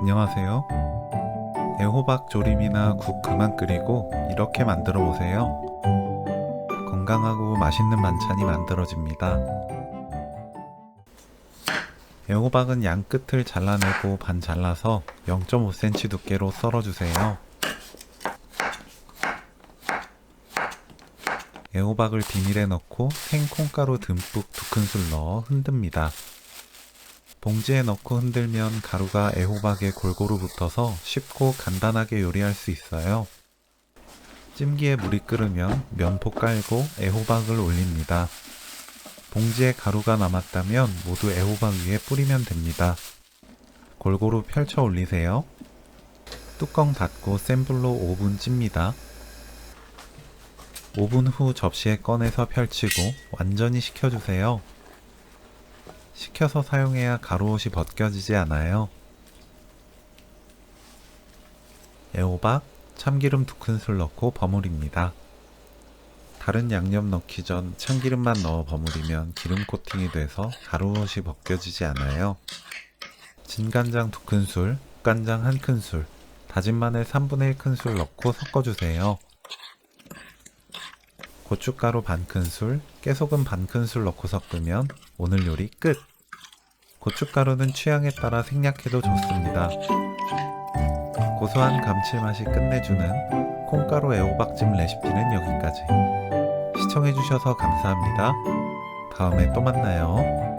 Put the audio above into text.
안녕하세요. 애호박 조림이나 국 그만 끓이고 이렇게 만들어 보세요. 건강하고 맛있는 반찬이 만들어집니다. 애호박은 양 끝을 잘라내고 반 잘라서 0.5cm 두께로 썰어주세요. 애호박을 비닐에 넣고 생콩가루 듬뿍 2큰술 넣어 흔듭니다. 봉지에 넣고 흔들면 가루가 애호박에 골고루 붙어서 쉽고 간단하게 요리할 수 있어요. 찜기에 물이 끓으면 면포 깔고 애호박을 올립니다. 봉지에 가루가 남았다면 모두 애호박 위에 뿌리면 됩니다. 골고루 펼쳐 올리세요. 뚜껑 닫고 센 불로 5분 찝니다. 5분 후 접시에 꺼내서 펼치고 완전히 식혀주세요. 식혀서 사용해야 가루옷이 벗겨지지 않아요. 애호박, 참기름 2큰술 넣고 버무립니다. 다른 양념 넣기 전 참기름만 넣어 버무리면 기름 코팅이 돼서 가루옷이 벗겨지지 않아요. 진간장 2큰술, 국간장 1큰술, 다진 마늘 3분의 1큰술 넣고 섞어주세요. 고춧가루 반큰술, 깨소금 반큰술 넣고 섞으면 오늘 요리 끝! 고춧가루는 취향에 따라 생략해도 좋습니다. 고소한 감칠맛이 끝내주는 콩가루 애호박찜 레시피는 여기까지. 시청해주셔서 감사합니다. 다음에 또 만나요.